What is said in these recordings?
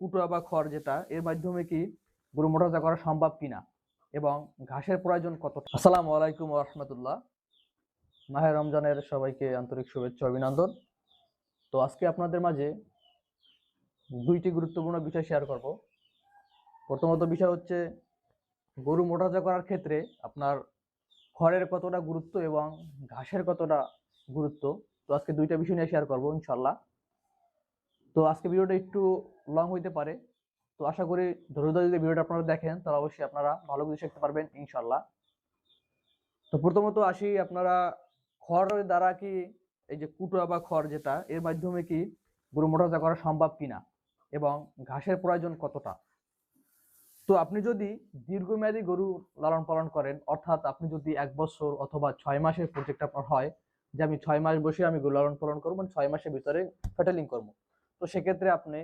কুটোয়া বা খড় যেটা, এর মাধ্যমে কি গরু মোটাতাজা করা সম্ভব কিনা এবং ঘাসের প্রয়োজন কতটা। আসসালামু আলাইকুম ওয়া রাহমাতুল্লাহ। মাহে রমজানের সবাইকে আন্তরিক শুভেচ্ছা অভিনন্দন। তো আজকে আপনাদের মাঝে দুইটি গুরুত্বপূর্ণ বিষয় শেয়ার করব। প্রথমত বিষয় হচ্ছে গরু মোটাতাজা করার ক্ষেত্রে আপনার খড়ের কতটা গুরুত্ব এবং ঘাসের কতটা গুরুত্ব। তো আজকে দুইটা বিষয় নিয়ে শেয়ার করব ইনশাল্লাহ। তো আজকে ভিডিওটা একটু লং হইতে পারে, তো আশা করি ধৈর্য ধরে যদি ভিডিওটা আপনারা দেখেন তাহলে অবশ্যই আপনারা ভালো কিছু শিখতে পারবেন ইনশাল্লাহ। তো প্রথমত আসি, আপনারা খড়ের দ্বারা কি এই যে কুটোয়া বা খড় যেটা, এর মাধ্যমে কি গরু মোটাতাজা করা সম্ভব কিনা এবং ঘাসের প্রয়োজন কতটা। তো আপনি যদি দীর্ঘমেয়াদী গরু লালন পালন করেন, অর্থাৎ আপনি যদি 1 বছর অথবা 6 মাসের প্রজেক্ট আপনার হয় যে আমি 6 মাস বসে আমি গরু লালন পালন করবো, মানে 6 মাসের ভিতরে ফেটেলিং করবো, তো সেক্ষেত্রে আপনি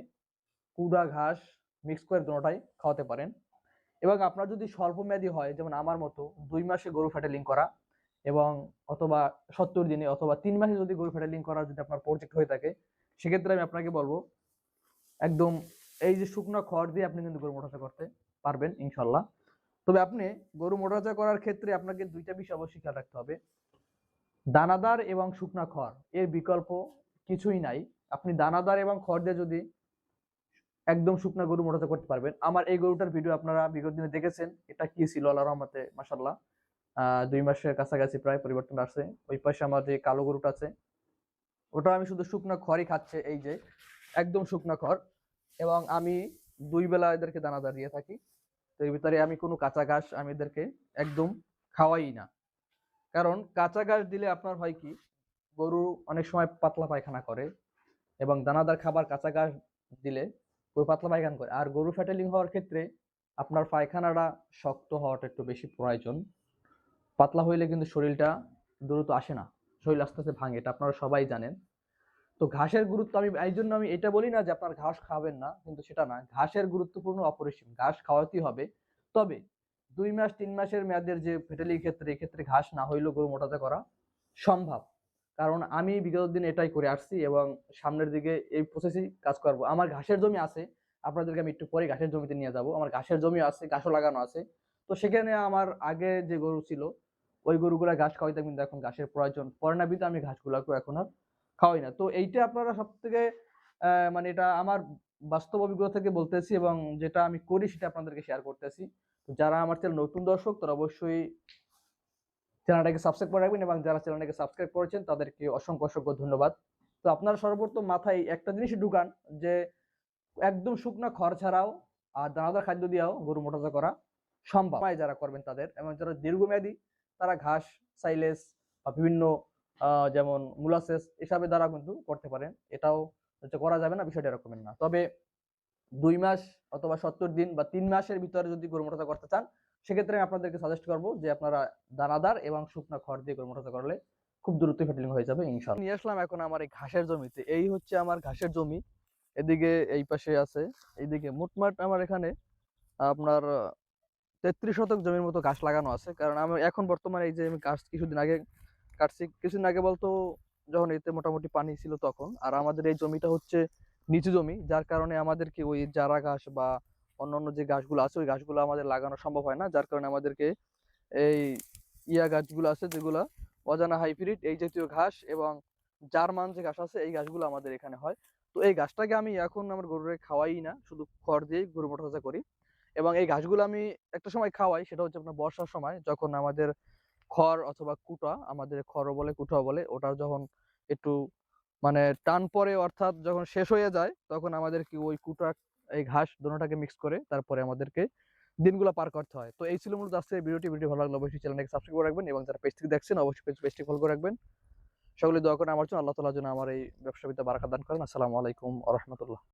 কুড়া ঘাস মিক্স করে দুটোটাই খাওয়াতে পারেন। এবং আপনার যদি স্বল্প মেয়াদী হয়, যেমন আমার মতো 2 মাসে গরু ফ্যাটেলিং করা এবং অথবা 70 দিনে অথবা 3 মাসে যদি গরু ফ্যাটেলিং করার যদি আপনার প্রজেক্ট হয়ে থাকে, সেক্ষেত্রে আমি আপনাকে বলবো একদম এই যে শুকনো খড় দিয়ে আপনি কিন্তু গরু মোটাতাজা করতে পারবেন ইনশাল্লাহ। তবে আপনি গরু মোটাতাজা করার ক্ষেত্রে আপনাকে দুইটা বিষয় অবশ্যই খেয়াল রাখতে হবে। দানাদার এবং শুকনা খড় এর বিকল্প কিছুই নাই। আপনি দানাদার এবং খড় দিয়ে যদি একদম শুকনা গরু মোটাতাজা করতে পারবেন। আমার এই গরুটার ভিডিও আপনারা বিগত দিনে দেখেছেন, এটা কি ছিল আল্লাহর রহমতে মাশাআল্লাহ 2 মাসের কাছাকাছি প্রায় পরিবর্তন আসছে। ওই পাশে আমার যে কালো গরুটা আছে, ওটা আমি শুধু শুকনা খড়ই খাচ্ছে, এই যে একদম শুকনা খড়। এবং আমি 2 বেলা এদেরকে দানাদার দিয়ে থাকি। তো এর ভিতরে আমি কোনো কাঁচা ঘাস আমি এদেরকে একদম খাওয়াই না। কারণ কাঁচা ঘাস দিলে আপনার হয় কি, গরু অনেক সময় পাতলা পায়খানা করে এবং দানাদার খাবার কাঁচা ঘাস দিলে গরু পাতলা পায়খানা করে। আর গরু ফ্যাটেলিং হওয়ার ক্ষেত্রে আপনার পায়খানাটা শক্ত হওয়াটা একটু বেশি প্রয়োজন। পাতলা হইলে কিন্তু শরীরটা দ্রুত আসে না, শরীর আস্তে আস্তে ভাঙে, এটা আপনারা সবাই জানেন। তো ঘাসের গুরুত্ব আমি এই জন্য আমি এটা বলি না যে আপনার ঘাস খাবেন না, কিন্তু সেটা না, ঘাসের গুরুত্বপূর্ণ অপরিসীম, ঘাস খাওয়াতেই হবে। তবে 2 মাস 3 মাসের মেয়াদের যে ফেটেলির ক্ষেত্রে, এক্ষেত্রে ঘাস না হইলেও গরু মোটাতাজা করা সম্ভব। কারণ আমি বিগত দিন এটাই করে আসছি এবং সামনের দিকে এই প্রসেসই কাজ করব। আমার ঘাসের জমি আছে, আপনাদেরকে আমি একটু পরে ঘাসের জমিতে নিয়ে যাব। আমার ঘাসের জমি আছে, ঘাসও লাগানো আছে। তো সেখানে আমার আগে যে গরু ছিল, ওই গরুগুলা ঘাস খাওয়াইতাম, কিন্তু এখন ঘাসের প্রয়োজন পড়ে না বিধায় আমি ঘাসগুলাকে এখন আর খাওয়াই না। তো এইটা আপনারা সব থেকে মানে এটা আমার বাস্তব অভিজ্ঞতা থেকে বলতেছি এবং যেটা আমি করি সেটা আপনাদেরকে শেয়ার করতেছি। তো যারা আমার চ্যানেল নতুন দর্শক, তারা অবশ্যই চ্যানেলটাকে সাবস্ক্রাইব করে রাখবেন এবং যারা চ্যানেলটাকে সাবস্ক্রাইব করেছেন তাদেরকে অসংখ্য অসংখ্য ধন্যবাদ। তো আপনারা সর্বপ্রথম মাথায় একটা জিনিসই ঢুকান যে একদম শুকনা খড় ছাড়াও আর দানাদার খাদ্য দিয়েও গরু মোটাতাজা করা সম্ভব। যারা করবেন তাদের, এবং যারা দীর্ঘমেয়াদী, তারা ঘাস, সাইলেজ বা বিভিন্ন যেমন মুলাসেস এসবের দ্বারা কিন্তু করতে পারেন। এটাও হচ্ছে করা যাবে না, বিষয়টা এরকমের না। তবে 2 মাস অথবা 70 দিন বা 3 মাসের ভিতরে যদি গরু মোটাতাজা করতে চান, সেক্ষেত্রে আমি আপনাদেরকে সাজেস্ট করবো যে আপনারা দানাদার এবং শুকনা খড় দিয়ে গরু মোটাতাজা করলে খুব দ্রুতই ফেটেলিং হয়ে যাবে ইনশাআল্লাহ। নিয়ে আসলাম এখন আমার এই ঘাসের জমিতে। এই হচ্ছে আমার ঘাসের জমি। এদিকে এই পাশে আছে, এইদিকে মোটমাট আমার এখানে আপনার 33 শতক জমির মতো ঘাস লাগানো আছে। কারণ আমি এখন বর্তমানে এই যে আমি ঘাস কিছুদিন আগে কাটছি, কিছুদিন আগে বলতো যখন এতে মোটামুটি পানি ছিল তখন। আর আমাদের এই জমিটা হচ্ছে নিচু জমি, যার কারণে আমাদেরকে ওই জারা ঘাস বা অন্যান্য যে ঘাসগুলো আছে ওই ঘাসগুলো আমাদের লাগানো সম্ভব হয় না। যার কারণে আমাদেরকে এই গাছগুলো আছে যেগুলা অজানা হাইব্রিড এই জাতীয় ঘাস এবং জার্মান যে ঘাস আছে, এই ঘাসগুলো আমাদের এখানে হয়। তো এই ঘাসটাকে আমি এখন আমার গরুরে খাওয়াই না, শুধু খড় দিয়েই গরু মোটাতাজা করি। এবং এই ঘাসগুলো আমি একটা সময় খাওয়াই, সেটা হচ্ছে আপনার বর্ষার সময়, যখন আমাদের খড় অথবা কুটা, আমাদের খড়ও বলে কুটাও বলে, ওটার যখন একটু মানে টান পড়ে, অর্থাৎ যখন শেষ হয়ে যায়, তখন আমাদের কি ওই কুটা এই ঘাস দুটোটাকে মিক্স করে তারপরে আমাদেরকে দিনগুলো পার করতে হয়। তো এই ছিল মূলত আজকের ভিডিও ভালো লাগলে অবশ্যই চ্যানেলটাকে সাবস্ক্রাইব করে রাখবেন এবং যারা পেজ থেকে দেখছেন অবশ্যই পেজটি ফলো করে রাখবেন। সকলে দোয়া করেন আমার জন্য, আল্লাহ তাআলা যেন আমার এই ব্যবসাবিতে বারাকাত দান করেন। আসসালামু আলাইকুম ওয়া রাহমাতুল্লাহ।